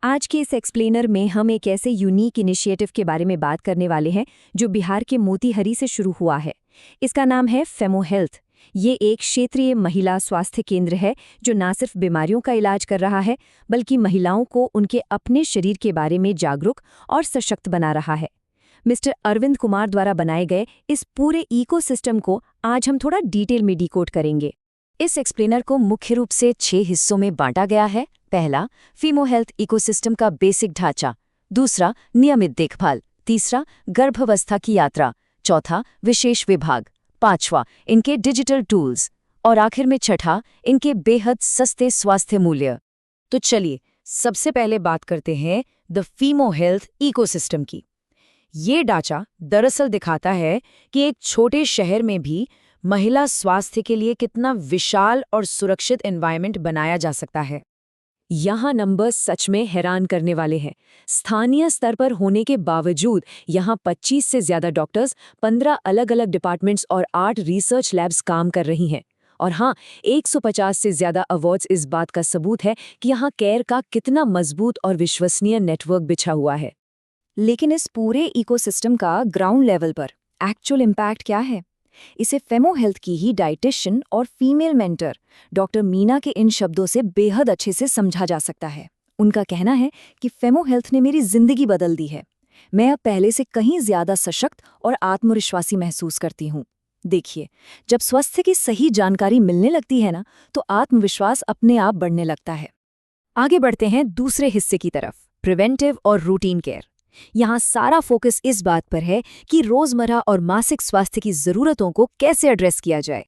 आज के इस एक्सप्लेनर में हम एक ऐसे यूनिक इनिशिएटिव के बारे में बात करने वाले हैं जो बिहार के मोतीहारी से शुरू हुआ है। इसका नाम है फेमो हेल्थ। ये एक क्षेत्रीय महिला स्वास्थ्य केंद्र है जो न सिर्फ बीमारियों का इलाज कर रहा है बल्कि महिलाओं को उनके अपने शरीर के बारे में जागरूक और सशक्त बना रहा है। मिस्टर अरविंद कुमार द्वारा बनाए गए इस पूरे इकोसिस्टम को आज हम थोड़ा डिटेल में डिकोड करेंगे। इस एक्सप्लेनर को मुख्य रूप से 6 हिस्सों में बांटा गया है। पहला, फीमो हेल्थ इकोसिस्टम का बेसिक ढांचा। दूसरा, नियमित देखभाल। तीसरा, गर्भावस्था की यात्रा। चौथा, विशेष विभाग। पांचवा, इनके डिजिटल टूल्स। और आखिर में छठा, इनके बेहद सस्ते स्वास्थ्य मूल्य। तो चलिए सबसे पहले बात करते हैं द फीमो हेल्थ इकोसिस्टम की। ये ढांचा दरअसल दिखाता है कि एक छोटे शहर में भी महिला स्वास्थ्य के लिए कितना विशाल और सुरक्षित एनवायरनमेंट बनाया जा सकता है। यहाँ नंबर सच में हैरान करने वाले हैं। स्थानीय स्तर पर होने के बावजूद यहाँ 25 से ज्यादा डॉक्टर्स, 15 अलग अलग डिपार्टमेंट्स और 8 रिसर्च लैब्स काम कर रही हैं। और हाँ, 150 से ज्यादा अवार्ड्स इस बात का सबूत है कि यहाँ केयर का कितना मजबूत और विश्वसनीय नेटवर्क बिछा हुआ है। लेकिन इस पूरे इकोसिस्टम का ग्राउंड लेवल पर एक्चुअल इम्पैक्ट क्या है, इसे फेमो हेल्थ की ही डाइटिशियन और फीमेल मेंटर डॉक्टर मीना के इन शब्दों से बेहद अच्छे से समझा जा सकता है। उनका कहना है कि फेमो हेल्थ ने मेरी जिंदगी बदल दी है। मैं अब पहले से कहीं ज्यादा सशक्त और आत्मविश्वासी महसूस करती हूँ। देखिए, जब स्वास्थ्य की सही जानकारी मिलने लगती है ना, तो आत्मविश्वास अपने आप बढ़ने लगता है। आगे बढ़ते हैं दूसरे हिस्से की तरफ, प्रिवेंटिव और रूटीन केयर। यहाँ सारा फोकस इस बात पर है कि रोजमर्रा और मासिक स्वास्थ्य की जरूरतों को कैसे एड्रेस किया जाए।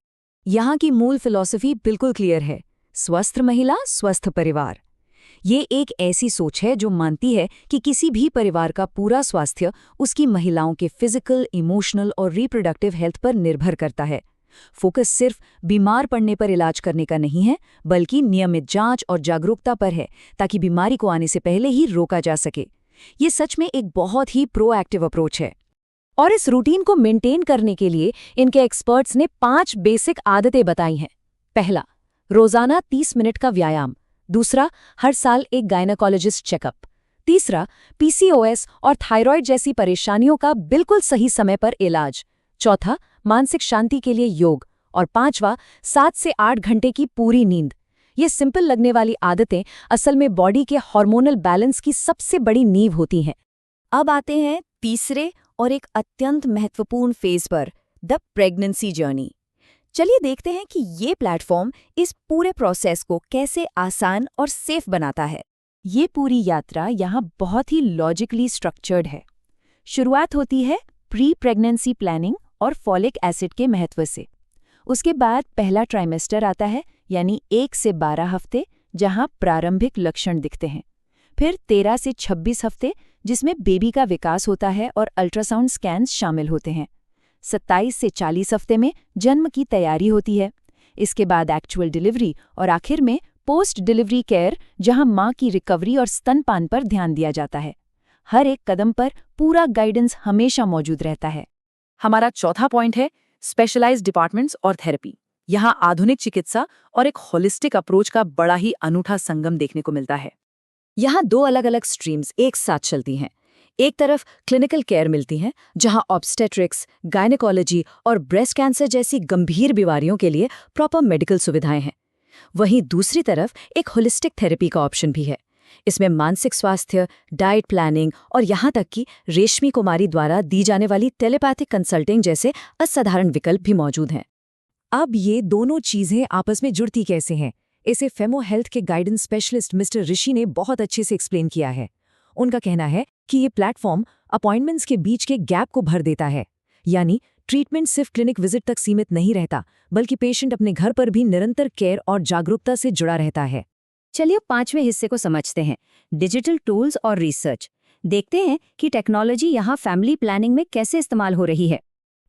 यहाँ की मूल फिलॉसफी बिल्कुल क्लियर है, स्वस्थ महिला स्वस्थ परिवार। ये एक ऐसी सोच है जो मानती है कि किसी भी परिवार का पूरा स्वास्थ्य उसकी महिलाओं के फिजिकल, इमोशनल और रिप्रोडक्टिव हेल्थ पर निर्भर करता है। फोकस सिर्फ बीमार पड़ने पर इलाज करने का नहीं है, बल्कि नियमित जांच और जागरूकता पर है, ताकि बीमारी को आने से पहले ही रोका जा सके। ये सच में एक बहुत ही प्रोएक्टिव अप्रोच है। और इस रूटीन को मेंटेन करने के लिए इनके एक्सपर्ट्स ने 5 बेसिक आदतें बताई हैं। पहला, रोजाना 30 मिनट का व्यायाम। दूसरा, हर साल एक गायनेकोलॉजिस्ट चेकअप। तीसरा, पीसीओएस और थायराइड जैसी परेशानियों का बिल्कुल सही समय पर इलाज। चौथा, मानसिक शांति के लिए योग। और पांचवा, 7 से 8 घंटे की पूरी नींद। ये सिंपल लगने वाली आदतें असल में बॉडी के हार्मोनल बैलेंस की सबसे बड़ी नींव होती हैं। अब आते हैं तीसरे और एक अत्यंत महत्वपूर्ण फेज पर, द प्रेगनेंसी जर्नी। चलिए देखते हैं कि ये प्लेटफॉर्म इस पूरे प्रोसेस को कैसे आसान और सेफ बनाता है। ये पूरी यात्रा यहाँ बहुत ही लॉजिकली स्ट्रक्चर्ड है। शुरुआत होती है प्री प्रेगनेंसी प्लानिंग और फॉलिक एसिड के महत्व से। उसके बाद पहला ट्राइमेस्टर आता है, यानी 1 से 12 हफ्ते, जहां प्रारंभिक लक्षण दिखते हैं। फिर 13 से 26 हफ्ते, जिसमें बेबी का विकास होता है और अल्ट्रासाउंड स्कैन्स शामिल होते हैं। 27 से 40 हफ्ते में जन्म की तैयारी होती है। इसके बाद एक्चुअल डिलीवरी और आखिर में पोस्ट डिलीवरी केयर, जहां मां की रिकवरी और स्तनपान पर ध्यान दिया जाता है। हर एक कदम पर पूरा गाइडेंस हमेशा मौजूद रहता है। हमारा चौथा पॉइंट है स्पेशलाइज्ड डिपार्टमेंट्स और थेरेपी। यहाँ आधुनिक चिकित्सा और एक होलिस्टिक अप्रोच का बड़ा ही अनूठा संगम देखने को मिलता है। यहाँ 2 अलग अलग स्ट्रीम्स एक साथ चलती हैं। एक तरफ क्लिनिकल केयर मिलती है, जहाँ ऑब्स्टेट्रिक्स, गायनेकोलॉजी और ब्रेस्ट कैंसर जैसी गंभीर बीमारियों के लिए प्रॉपर मेडिकल सुविधाएं हैं। वहीं दूसरी तरफ एक होलिस्टिक थेरेपी का ऑप्शन भी है। इसमें मानसिक स्वास्थ्य, डाइट प्लानिंग और यहाँ तक कि रेशमी कुमारी द्वारा दी जाने वाली टेलीपैथिक कंसल्टिंग जैसे असाधारण विकल्प भी मौजूद हैं। अब ये दोनों चीजें आपस में जुड़ती कैसे हैं, इसे फेमो हेल्थ के गाइडेंस स्पेशलिस्ट मिस्टर ऋषि ने बहुत अच्छे से एक्सप्लेन किया है। उनका कहना है कि ये प्लेटफॉर्म अपॉइंटमेंट्स के बीच के गैप को भर देता है, यानी ट्रीटमेंट सिर्फ क्लिनिक विजिट तक सीमित नहीं रहता, बल्कि पेशेंट अपने घर पर भी निरंतर केयर और जागरूकता से जुड़ा रहता है। चलिए 5वें हिस्से को समझते हैं, डिजिटल टूल्स और रिसर्च। देखते हैं कि टेक्नोलॉजी यहाँ फैमिली प्लानिंग में कैसे इस्तेमाल हो रही है।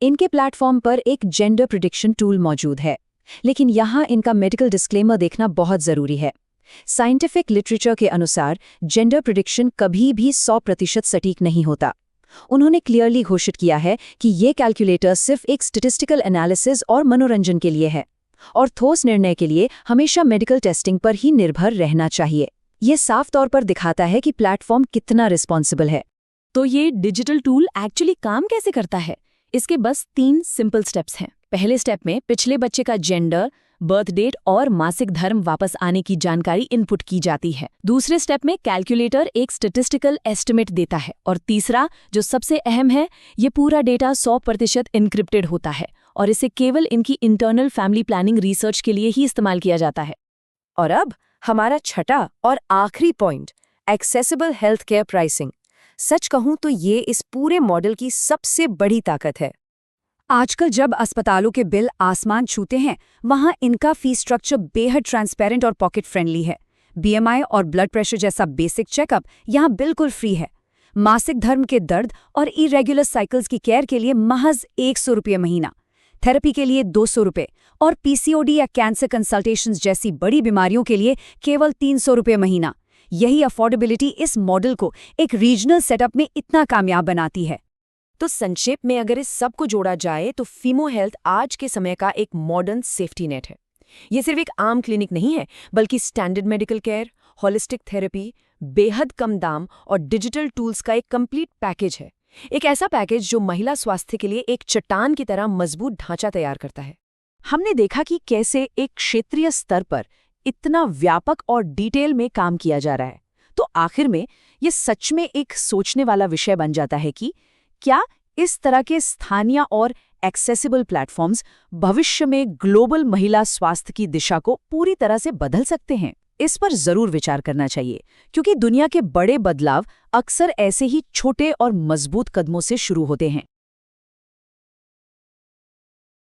इनके प्लेटफॉर्म पर एक जेंडर प्रिडिक्शन टूल मौजूद है, लेकिन यहाँ इनका मेडिकल डिस्क्लेमर देखना बहुत जरूरी है। साइंटिफिक लिटरेचर के अनुसार जेंडर प्रिडिक्शन कभी भी 100% सटीक नहीं होता। उन्होंने क्लियरली घोषित किया है कि ये कैलकुलेटर सिर्फ एक स्टैटिस्टिकल एनालिसिस और मनोरंजन के लिए है, और ठोस निर्णय के लिए हमेशा मेडिकल टेस्टिंग पर ही निर्भर रहना चाहिए। ये साफ तौर पर दिखाता है कि प्लेटफॉर्म कितना रिस्पॉन्सिबल है। तो ये डिजिटल टूल एक्चुअली काम कैसे करता है? इसके बस 3 सिंपल स्टेप्स हैं। पहले स्टेप में पिछले बच्चे का जेंडर, बर्थ डेट और मासिक धर्म वापस आने की जानकारी इनपुट की जाती है। दूसरे स्टेप में कैलकुलेटर एक स्टैटिस्टिकल एस्टिमेट देता है और तीसरा, जो सबसे अहम है, ये पूरा डेटा 100% इनक्रिप्टेड होता है और इसे केवल इनकी इंटरनल फैमिली प्लानिंग रिसर्च के लिए ही इस्तेमाल किया जाता है। और अब हमारा छठा और आखिरी point, accessible health care pricing. सच कहूं तो ये इस पूरे मॉडल की सबसे बड़ी ताकत है। आजकल जब अस्पतालों के बिल आसमान छूते हैं, वहां इनका फीस स्ट्रक्चर बेहद ट्रांसपेरेंट और पॉकेट फ्रेंडली है। बीएमआई और ब्लड प्रेशर जैसा बेसिक चेकअप यहाँ बिल्कुल फ्री है। मासिक धर्म के दर्द और इरेगुलर साइकिल्स की केयर के लिए महज 100 रुपये महीना, थेरेपी के लिए 200 रुपये और पीसीओडी या कैंसर कंसल्टेशंस जैसी बड़ी बीमारियों के लिए केवल 300 रुपये महीना। यही अफोर्डेबिलिटी इस मॉडल को एक रीजनल सेटअप में इतना कामयाब बनाती है। तो संक्षेप में अगर इस सब को जोड़ा जाए तो फीमो हेल्थ आज के समय का एक मॉडर्न सेफ्टी नेट है। ये सिर्फ एक आम क्लिनिक नहीं है, बल्कि standard medical care, holistic therapy, बेहद कम दाम और डिजिटल टूल्स का एक कंप्लीट पैकेज है। एक ऐसा पैकेज जो महिला स्वास्थ्य के लिए एक चट्टान की तरह मजबूत ढांचा तैयार करता है। हमने देखा कि कैसे एक क्षेत्रीय स्तर पर इतना व्यापक और डिटेल में काम किया जा रहा है। तो आखिर में ये सच में एक सोचने वाला विषय बन जाता है कि क्या इस तरह के स्थानीय और एक्सेसिबल प्लेटफॉर्म्स भविष्य में ग्लोबल महिला स्वास्थ्य की दिशा को पूरी तरह से बदल सकते हैं? इस पर जरूर विचार करना चाहिए, क्योंकि दुनिया के बड़े बदलाव अक्सर ऐसे ही छोटे और मजबूत कदमों से शुरू होते हैं।